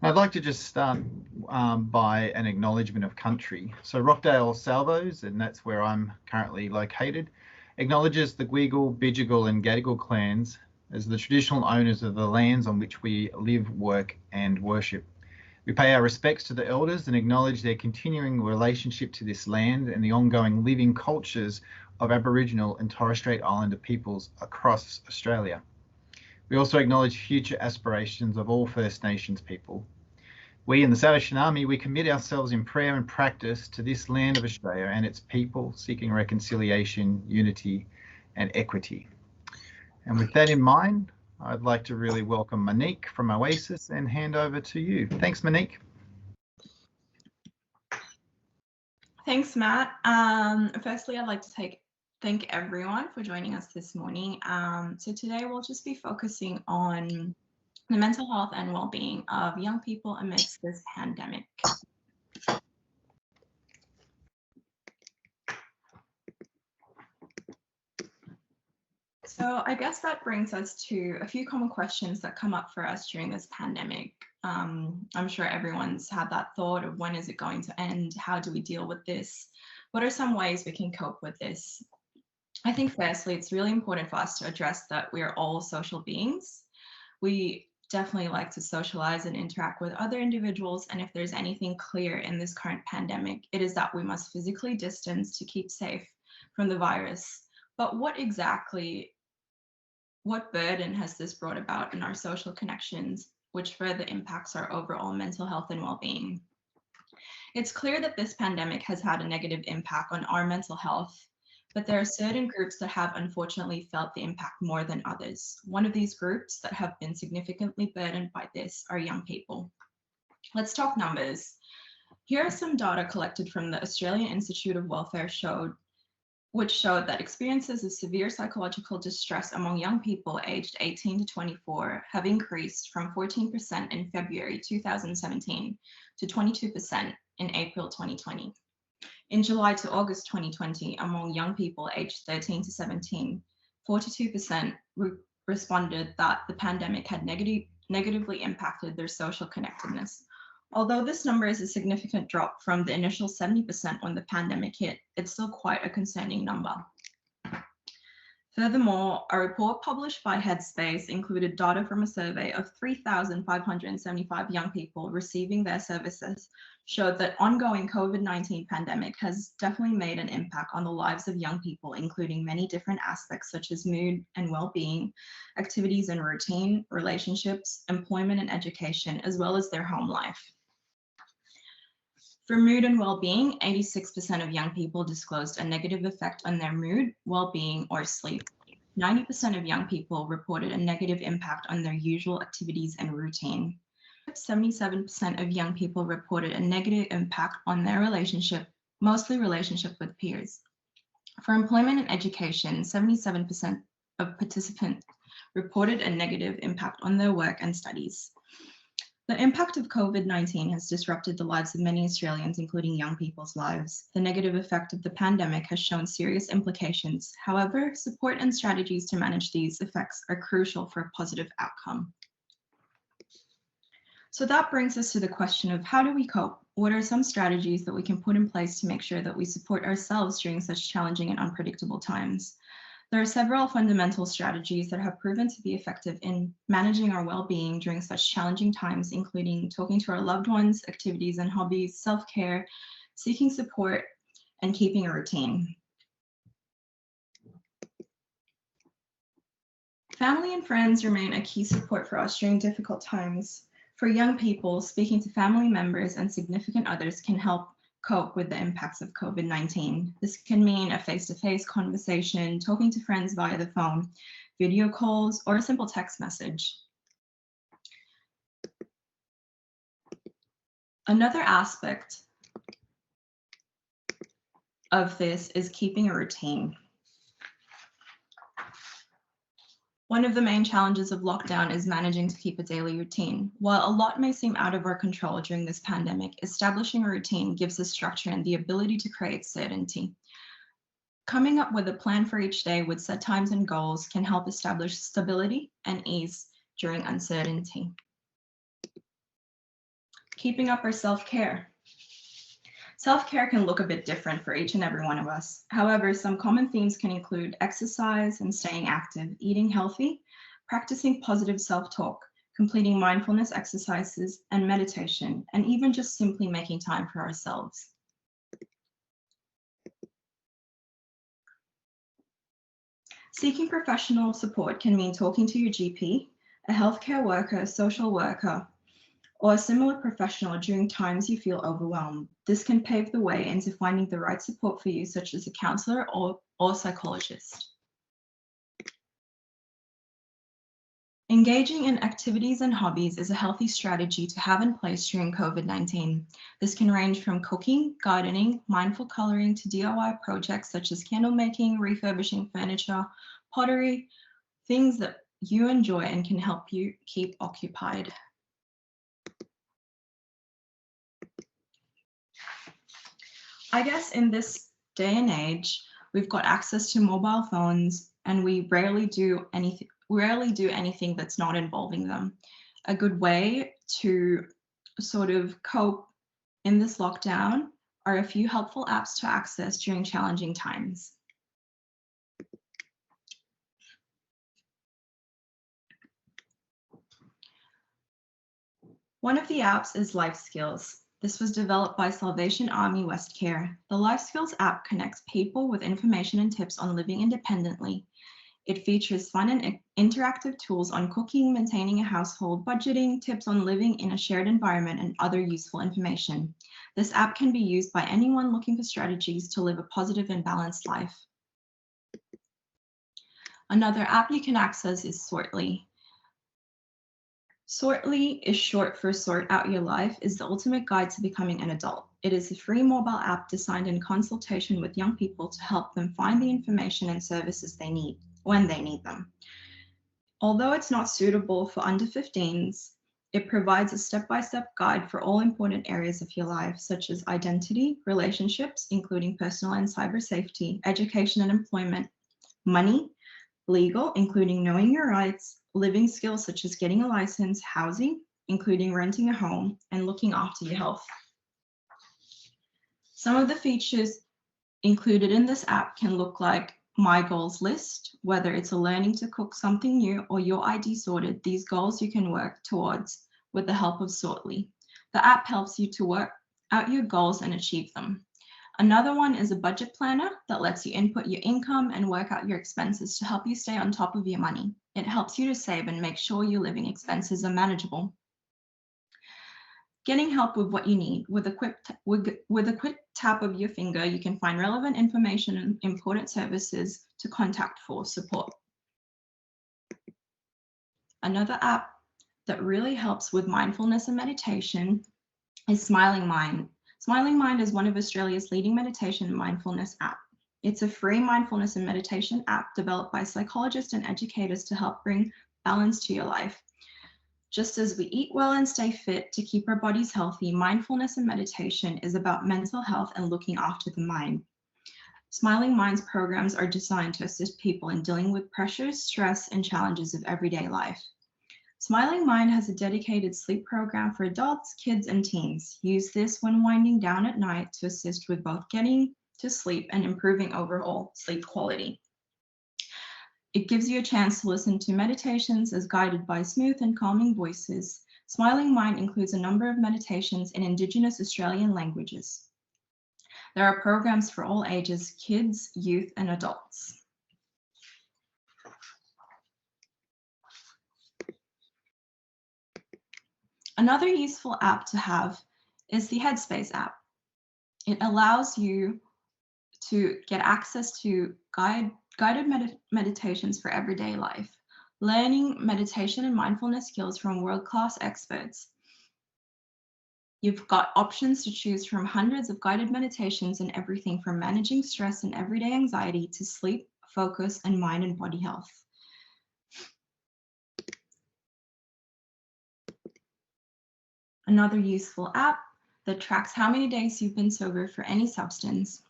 I'd like to just start by an acknowledgement of country. So Rockdale Salvos, and that's where I'm currently located, acknowledges the Gweagal, Bidjigal and Gadigal clans as the traditional owners of the lands on which we live, work and worship. We pay our respects to the elders and acknowledge their continuing relationship to this land and the ongoing living cultures of Aboriginal and Torres Strait Islander peoples across Australia. We also acknowledge future aspirations of all First Nations people. We in the Salvation Army, we commit ourselves in prayer and practice to this land of Australia and its people, seeking reconciliation, unity and equity. And with that in mind, I'd like to really welcome Monique from Oasis and hand over to you. Thanks, Monique. Thanks, Matt. Firstly, I'd like to thank everyone for joining us this morning. So today we'll just be focusing on the mental health and well-being of young people amidst this pandemic. So I guess that brings us to a few common questions that come up for us during this pandemic. I'm sure everyone's had that thought of when is it going to end? How do we deal with this? What are some ways we can cope with this? I think firstly, it's really important for us to address that we are all social beings. We definitely like to socialize and interact with other individuals. And if there's anything clear in this current pandemic, it is that we must physically distance to keep safe from the virus. But what burden has this brought about in our social connections, which further impacts our overall mental health and well-being? It's clear that this pandemic has had a negative impact on our mental health, but there are certain groups that have unfortunately felt the impact more than others. One of these groups that have been significantly burdened by this are young people. Let's talk numbers. Here are some data collected from the Australian Institute of Welfare which showed that experiences of severe psychological distress among young people aged 18 to 24 have increased from 14% in February 2017 to 22% in April 2020. In July to August 2020, among young people aged 13 to 17, 42% responded that the pandemic had negatively impacted their social connectedness. Although this number is a significant drop from the initial 70% when the pandemic hit, it's still quite a concerning number. Furthermore, a report published by Headspace included data from a survey of 3,575 young people receiving their services, showed that ongoing COVID-19 pandemic has definitely made an impact on the lives of young people, including many different aspects such as mood and well-being, activities and routine, relationships, employment and education, as well as their home life. For mood and well-being, 86% of young people disclosed a negative effect on their mood, well-being, or sleep. 90% of young people reported a negative impact on their usual activities and routine. 77% of young people reported a negative impact on their relationship, mostly relationship with peers. For employment and education, 77% of participants reported a negative impact on their work and studies. The impact of COVID-19 has disrupted the lives of many Australians, including young people's lives. The negative effect of the pandemic has shown serious implications. However, support and strategies to manage these effects are crucial for a positive outcome. So that brings us to the question of how do we cope? What are some strategies that we can put in place to make sure that we support ourselves during such challenging and unpredictable times? There are several fundamental strategies that have proven to be effective in managing our well-being during such challenging times, including talking to our loved ones, activities and hobbies, self-care, seeking support, and keeping a routine. Family and friends remain a key support for us during difficult times. For young people, speaking to family members and significant others can help cope with the impacts of COVID-19. This can mean a face-to-face conversation, talking to friends via the phone, video calls, or a simple text message. Another aspect of this is keeping a routine. One of the main challenges of lockdown is managing to keep a daily routine. While a lot may seem out of our control during this pandemic, establishing a routine gives us structure and the ability to create certainty. Coming up with a plan for each day with set times and goals can help establish stability and ease during uncertainty. Keeping up our self-care. Self-care can look a bit different for each and every one of us. However, some common themes can include exercise and staying active, eating healthy, practicing positive self-talk, completing mindfulness exercises and meditation, and even just simply making time for ourselves. Seeking professional support can mean talking to your GP, a healthcare worker, social worker, or a similar professional during times you feel overwhelmed. This can pave the way into finding the right support for you, such as a counselor or psychologist. Engaging in activities and hobbies is a healthy strategy to have in place during COVID-19. This can range from cooking, gardening, mindful coloring to DIY projects such as candle making, refurbishing furniture, pottery, things that you enjoy and can help you keep occupied. I guess in this day and age, we've got access to mobile phones and we rarely do anything that's not involving them. A good way to sort of cope in this lockdown are a few helpful apps to access during challenging times. One of the apps is Life Skills. This was developed by Salvation Army West Care. The Life Skills app connects people with information and tips on living independently. It features fun and interactive tools on cooking, maintaining a household, budgeting, tips on living in a shared environment, and other useful information. This app can be used by anyone looking for strategies to live a positive and balanced life. Another app you can access is Sortly. Sortly is short for Sort Out Your Life, is the ultimate guide to becoming an adult. It is a free mobile app designed in consultation with young people to help them find the information and services they need when they need them. Although it's not suitable for under 15s, it provides a step-by-step guide for all important areas of your life, such as identity, relationships, including personal and cyber safety, education and employment, money, legal, including knowing your rights, living skills such as getting a license, housing, including renting a home, and looking after your health. Some of the features included in this app can look like My Goals list, whether it's a learning to cook something new or your ID sorted, these goals you can work towards with the help of Sortly. The app helps you to work out your goals and achieve them. Another one is a budget planner that lets you input your income and work out your expenses to help you stay on top of your money. It helps you to save and make sure your living expenses are manageable. Getting help with what you need. With a quick tap of your finger, you can find relevant information and important services to contact for support. Another app that really helps with mindfulness and meditation is Smiling Mind. Smiling Mind is one of Australia's leading meditation and mindfulness apps. It's a free mindfulness and meditation app developed by psychologists and educators to help bring balance to your life. Just as we eat well and stay fit to keep our bodies healthy, mindfulness and meditation is about mental health and looking after the mind. Smiling Mind's programs are designed to assist people in dealing with pressures, stress, and challenges of everyday life. Smiling Mind has a dedicated sleep program for adults, kids, and teens. Use this when winding down at night to assist with both getting to sleep and improving overall sleep quality. It gives you a chance to listen to meditations as guided by smooth and calming voices. Smiling Mind includes a number of meditations in Indigenous Australian languages. There are programs for all ages, kids, youth, and adults. Another useful app to have is the Headspace app. It allows you to get access to guided meditations for everyday life, learning meditation and mindfulness skills from world-class experts. You've got options to choose from hundreds of guided meditations and everything from managing stress and everyday anxiety to sleep, focus, and mind and body health. Another useful app that tracks how many days you've been sober for any substance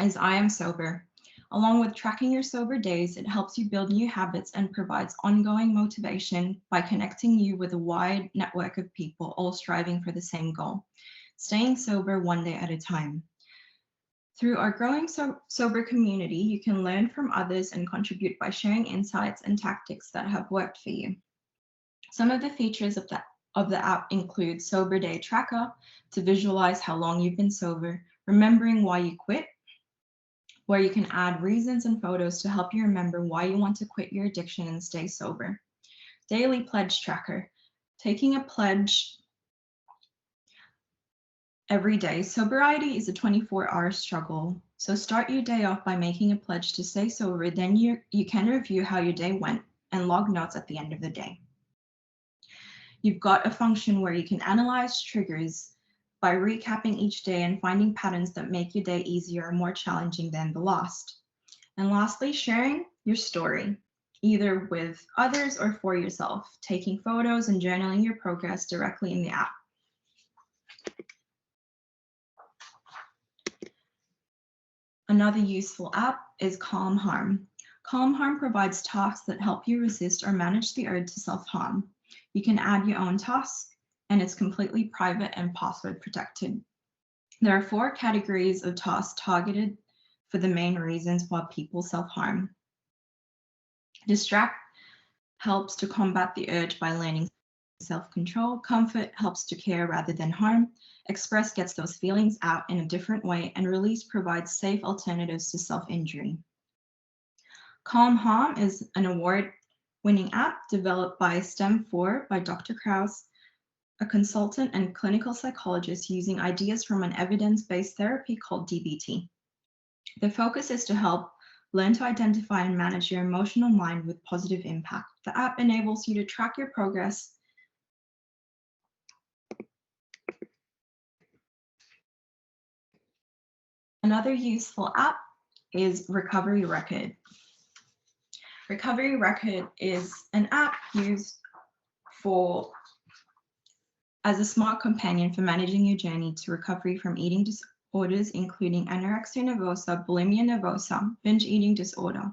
is I Am Sober. Along with tracking your sober days, it helps you build new habits and provides ongoing motivation by connecting you with a wide network of people all striving for the same goal, staying sober one day at a time. Through our growing sober community, you can learn from others and contribute by sharing insights and tactics that have worked for you. Some of the features of the app include Sober Day Tracker to visualize how long you've been sober, remembering why you quit, where you can add reasons and photos to help you remember why you want to quit your addiction and stay sober. Daily Pledge Tracker, taking a pledge every day. Sobriety is a 24-hour struggle, so start your day off by making a pledge to stay sober. Then you can review how your day went and log notes at the end of the day. You've got a function where you can analyze triggers by recapping each day and finding patterns that make your day easier or more challenging than the last. And lastly, sharing your story, either with others or for yourself, taking photos and journaling your progress directly in the app. Another useful app is Calm Harm. Calm Harm provides tasks that help you resist or manage the urge to self-harm. You can add your own task, and it's completely private and password protected. There are 4 categories of tasks targeted for the main reasons why people self-harm. Distract helps to combat the urge by learning self-control. Comfort helps to care rather than harm. Express gets those feelings out in a different way, and Release provides safe alternatives to self-injury. Calm Harm is an award-winning app developed by STEM4 by Dr. Krause, a consultant and clinical psychologist, using ideas from an evidence-based therapy called DBT. The focus is to help learn to identify and manage your emotional mind with positive impact. The app enables you to track your progress Another useful app is Recovery Record. Recovery Record is an app used as a smart companion for managing your journey to recovery from eating disorders, including anorexia nervosa, bulimia nervosa, binge eating disorder,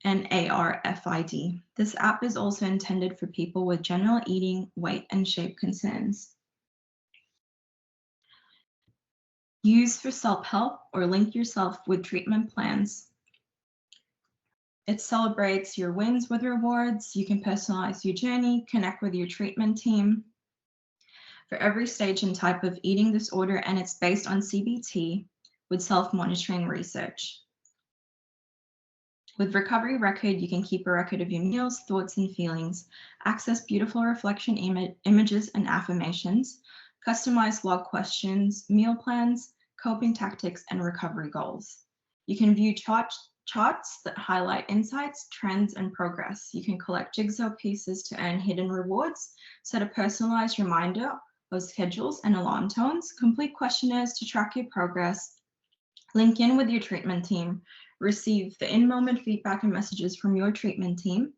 and ARFID. This app is also intended for people with general eating, weight, and shape concerns. Use for self-help or link yourself with treatment plans. It celebrates your wins with rewards. You can personalize your journey, connect with your treatment team for every stage and type of eating disorder, and it's based on CBT with self-monitoring research. With Recovery Record, you can keep a record of your meals, thoughts, and feelings, access beautiful reflection images and affirmations, customize log questions, meal plans, coping tactics, and recovery goals. You can view charts that highlight insights, trends, and progress. You can collect jigsaw pieces to earn hidden rewards, set a personalized reminder of schedules and alarm tones, complete questionnaires to track your progress, link in with your treatment team, receive the in-moment feedback and messages from your treatment team,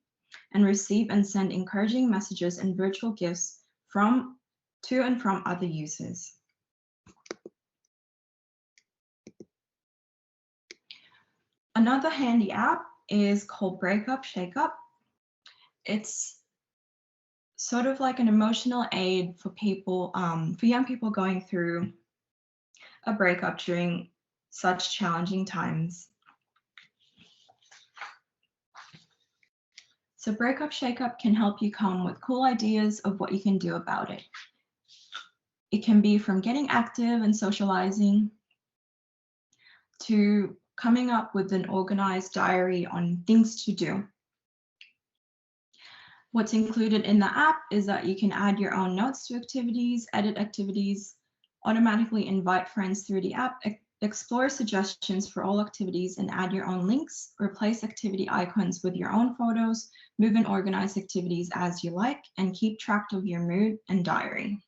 and receive and send encouraging messages and virtual gifts to and from other users. Another handy app is called Breakup Shakeup. It's sort of like an emotional aid for people, for young people going through a breakup during such challenging times. So Breakup Shakeup can help you come with cool ideas of what you can do about it. It can be from getting active and socializing to coming up with an organized diary on things to do. What's included in the app is that you can add your own notes to activities, edit activities, automatically invite friends through the app, explore suggestions for all activities, and add your own links, replace activity icons with your own photos, move and organize activities as you like, and keep track of your mood and diary.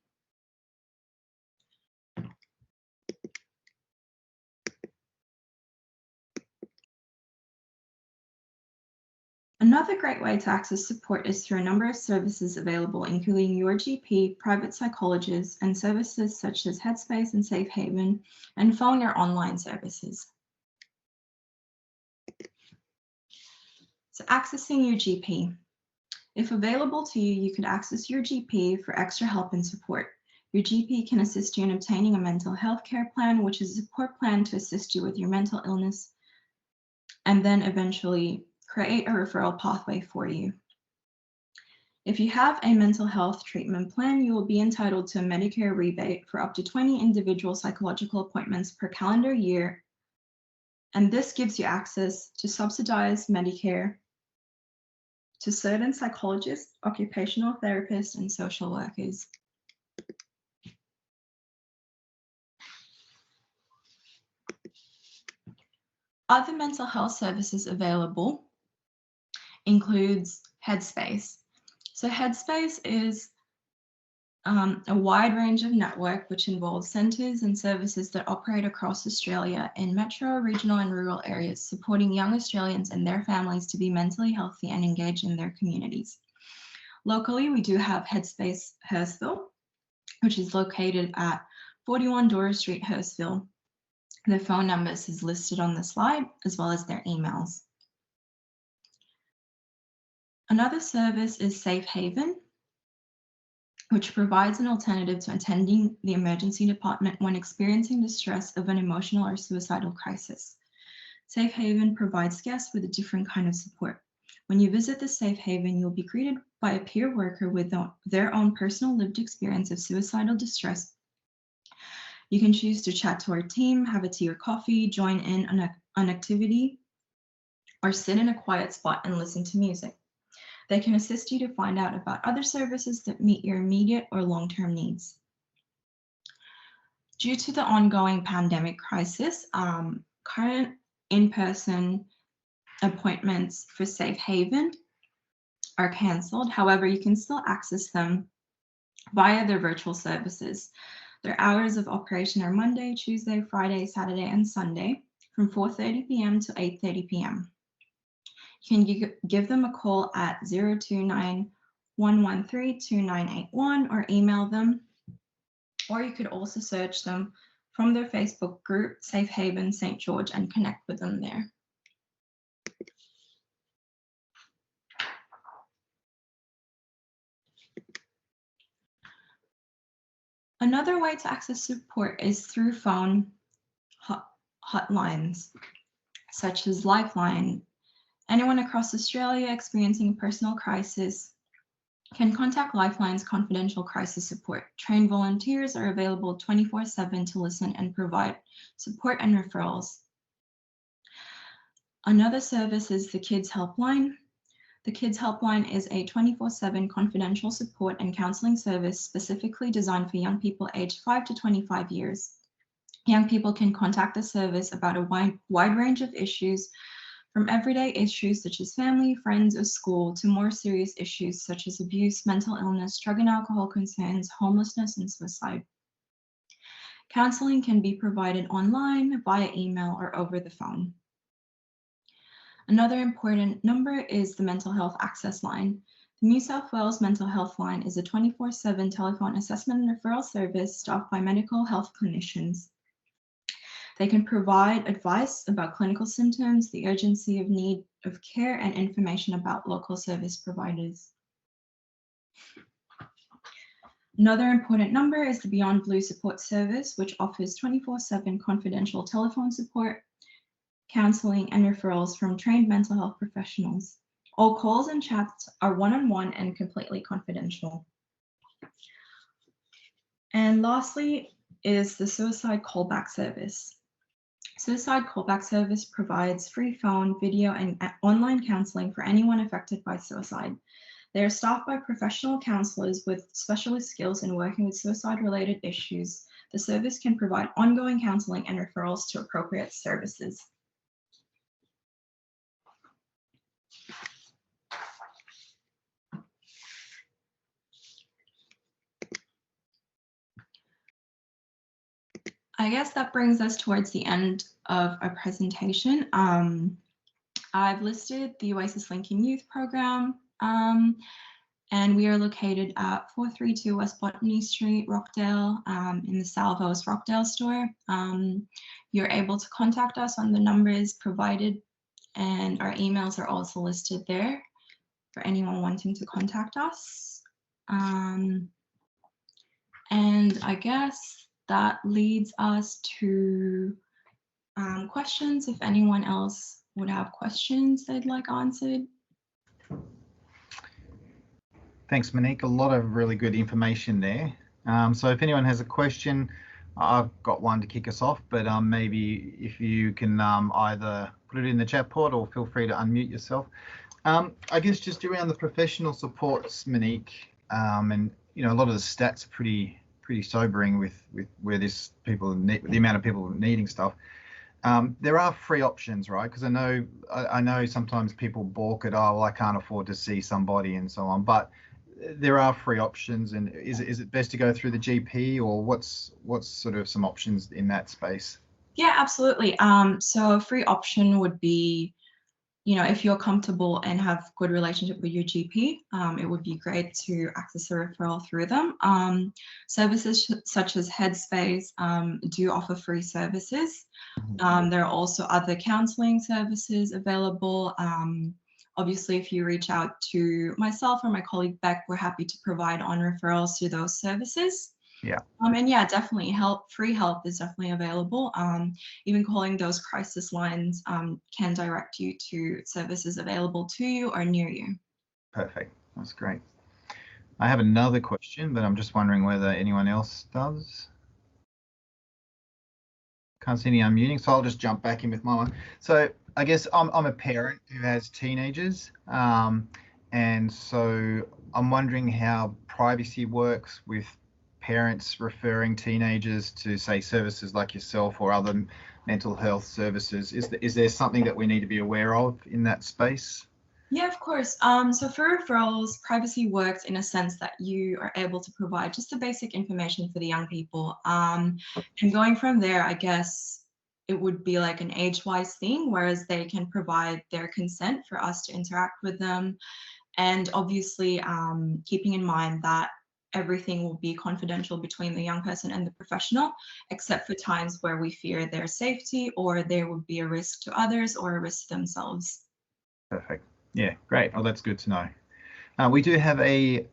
Another great way to access support is through a number of services available, including your GP, private psychologists, and services such as Headspace and Safe Haven, and phone or online services. So accessing your GP. If available to you, you could access your GP for extra help and support. Your GP can assist you in obtaining a mental health care plan, which is a support plan to assist you with your mental illness, and then eventually create a referral pathway for you. If you have a mental health treatment plan, you will be entitled to a Medicare rebate for up to 20 individual psychological appointments per calendar year, and this gives you access to subsidized Medicare to certain psychologists, occupational therapists, and social workers. Other mental health services available includes Headspace. So Headspace is a wide range of network which involves centres and services that operate across Australia in metro, regional and rural areas, supporting young Australians and their families to be mentally healthy and engaged in their communities. Locally, we do have Headspace Hurstville, which is located at 41 Dora Street, Hurstville. The phone numbers is listed on the slide, as well as their emails. Another service is Safe Haven, which provides an alternative to attending the emergency department when experiencing the stress of an emotional or suicidal crisis. Safe Haven provides guests with a different kind of support. When you visit the Safe Haven, you'll be greeted by a peer worker with their own personal lived experience of suicidal distress. You can choose to chat to our team, have a tea or coffee, join in on an activity, or sit in a quiet spot and listen to music. They can assist you to find out about other services that meet your immediate or long-term needs. Due to the ongoing pandemic crisis, current in-person appointments for Safe Haven are cancelled. However, you can still access them via their virtual services. Their hours of operation are Monday, Tuesday, Friday, Saturday, and Sunday from 4:30 p.m. to 8:30 p.m. You can give them a call at 029-113-2981 or email them, or you could also search them from their Facebook group, Safe Haven St. George, and connect with them there. Another way to access support is through phone hotlines, such as Lifeline. Anyone across Australia experiencing a personal crisis can contact Lifeline's confidential crisis support. Trained volunteers are available 24/7 to listen and provide support and referrals. Another service is the Kids Helpline. The Kids Helpline is a 24/7 confidential support and counselling service specifically designed for young people aged 5 to 25 years. Young people can contact the service about a wide range of issues, from everyday issues such as family, friends, or school, to more serious issues such as abuse, mental illness, drug and alcohol concerns, homelessness, and suicide. Counseling can be provided online, via email, or over the phone. Another important number is the Mental Health Access Line. The New South Wales Mental Health Line is a 24/7 telephone assessment and referral service staffed by mental health clinicians. They can provide advice about clinical symptoms, the urgency of need of care, and information about local service providers. Another important number is the Beyond Blue Support Service, which offers 24/7 confidential telephone support, counseling, and referrals from trained mental health professionals. All calls and chats are one-on-one and completely confidential. And lastly is the Suicide Callback Service. Suicide Callback Service provides free phone, video, and online counseling for anyone affected by suicide. They are staffed by professional counselors with specialist skills in working with suicide-related issues. The service can provide ongoing counseling and referrals to appropriate services. I guess that brings us towards the end of our presentation. I've listed the Oasis Lincoln Youth Program, and we are located at 432 West Botany Street, Rockdale, in the Salvo's Rockdale store. You're able to contact us on the numbers provided and our emails are also listed there for anyone wanting to contact us. And I guess that leads us to questions, if anyone else would have questions they'd like answered. Thanks, Monique. A lot of really good information there. So if anyone has a question, I've got one to kick us off, but maybe if you can either put it in the chat pod or feel free to unmute yourself. I guess just around the professional supports, Monique, and a lot of the stats are pretty sobering with where the amount of people needing stuff. There are free options, right? Because I know sometimes people balk at, oh, well, I can't afford to see somebody and so on, but there are free options. And is it best to go through the GP, or what's sort of some options in that space? Yeah, absolutely. So a free option would be, if you're comfortable and have good relationship with your GP, it would be great to access a referral through them. Services such as Headspace do offer free services. There are also other counseling services available. Obviously, if you reach out to myself or my colleague Beck, we're happy to provide on referrals to those services. Yeah. And yeah, definitely free help is definitely available. Even calling those crisis lines can direct you to services available to you or near you. Perfect. That's great. I have another question, but I'm just wondering whether anyone else does. Can't see any unmuting, so I'll just jump back in with my one. So I guess I'm a parent who has teenagers, and so I'm wondering how privacy works with parents referring teenagers to, say, services like yourself or other mental health services. Is there something that we need to be aware of in that space? Yeah, of course. So for referrals, privacy works in a sense that you are able to provide just the basic information for the young people. And going from there, I guess it would be like an age-wise thing, whereas they can provide their consent for us to interact with them. And obviously, keeping in mind that everything will be confidential between the young person and the professional, except for times where we fear their safety or there would be a risk to others or a risk to themselves. Perfect. Yeah, great. Oh, that's good to know. We do have a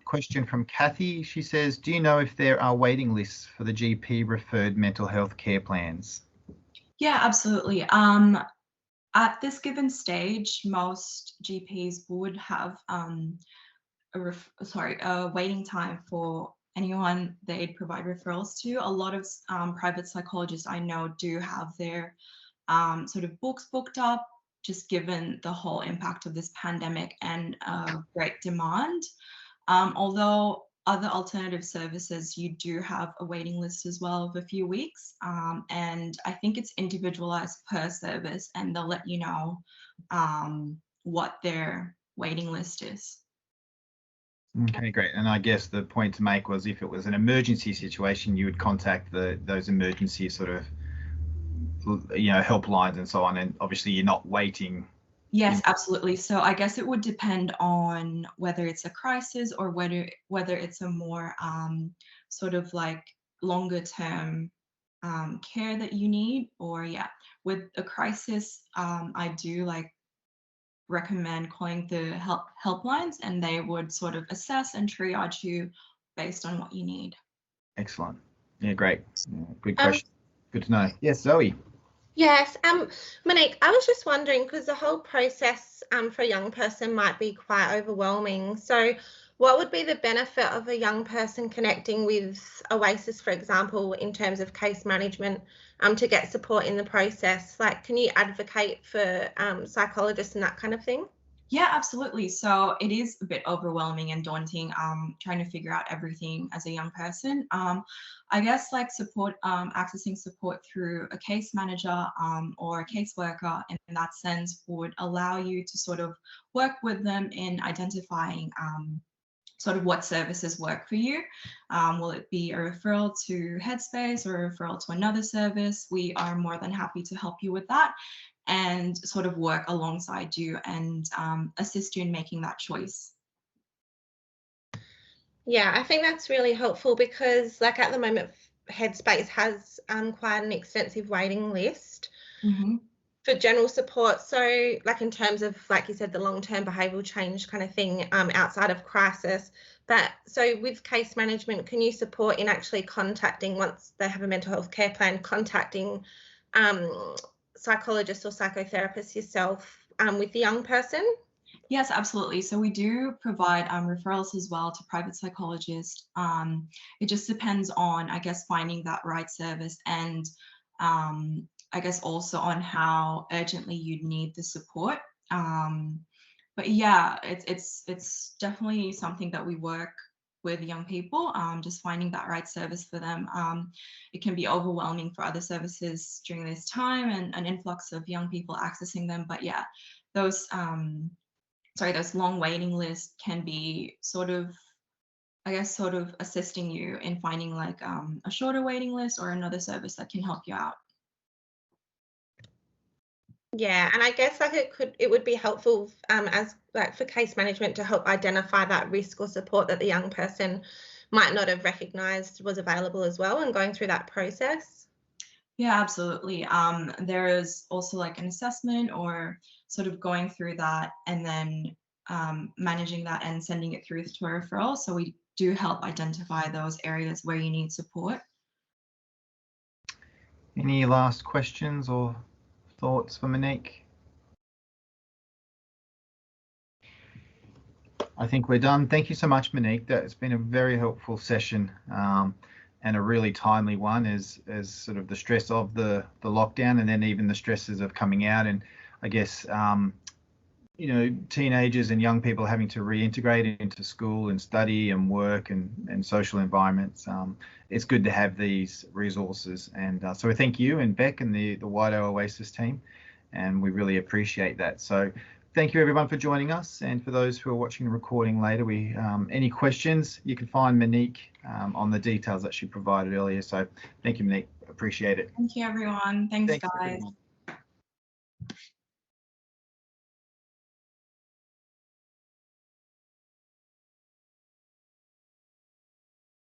question from Kathy. She says, do you know if there are waiting lists for the GP referred mental health care plans? Yeah, absolutely. At this given stage, most GPs would have a waiting time for anyone they'd provide referrals to. A lot of private psychologists I know do have their sort of books booked up, just given the whole impact of this pandemic and great demand. Although other alternative services, you do have a waiting list as well of a few weeks. And I think it's individualized per service, and they'll let you know what their waiting list is. Okay, great. And I guess the point to make was if it was an emergency situation, you would contact those emergency sort of helplines and so on. And obviously you're not waiting. Yes, absolutely. So I guess it would depend on whether it's a crisis or whether it's a more sort of like longer term care that you need. Or yeah, with a crisis, I do recommend calling the helplines, and they would sort of assess and triage you based on what you need. Excellent. Yeah, great. Good question. Good to know. Yes, Zoe. Yes, Monique, I was just wondering, because the whole process for a young person might be quite overwhelming. So what would be the benefit of a young person connecting with Oasis, for example, in terms of case management to get support in the process? Like, can you advocate for psychologists and that kind of thing? Yeah, absolutely. So it is a bit overwhelming and daunting trying to figure out everything as a young person. I guess accessing support through a case manager or a caseworker in that sense would allow you to sort of work with them in identifying sort of what services work for you. Will it be a referral to Headspace or a referral to another service? We are more than happy to help you with that and sort of work alongside you and assist you in making that choice. Yeah, I think that's really helpful because at the moment, Headspace has quite an extensive waiting list. Mm-hmm. for general support. So like in terms of, like you said, the long-term behavioural change kind of thing outside of crisis. But so with case management, can you support in actually contacting, once they have a mental health care plan, contacting psychologists or psychotherapists yourself with the young person? Yes, absolutely. So we do provide referrals as well to private psychologists. It just depends on, I guess, finding that right service, and I guess also on how urgently you'd need the support. But yeah, it's definitely something that we work with young people, just finding that right service for them. It can be overwhelming for other services during this time and an influx of young people accessing them. But yeah, those those long waiting lists can be sort of, I guess, sort of assisting you in finding like a shorter waiting list or another service that can help you out. Yeah, and I guess like it would be helpful as like for case management to help identify that risk or support that the young person might not have recognised was available as well, and going through that process. Yeah, absolutely. There is also like an assessment or sort of going through that and then managing that and sending it through to a referral. So we do help identify those areas where you need support. Any last questions or thoughts for Monique? I think we're done. Thank you so much, Monique. That's been a very helpful session and a really timely one as sort of the stress of the lockdown, and then even the stresses of coming out, and I guess you know, teenagers and young people having to reintegrate into school and study and work and social environments. It's good to have these resources, and so thank you and Beck and the wider Oasis team, and we really appreciate that. So thank you everyone for joining us, and for those who are watching the recording later, any questions, you can find Monique on the details that she provided earlier. So thank you, Monique, appreciate it. Thank you everyone. Thanks guys. Everyone.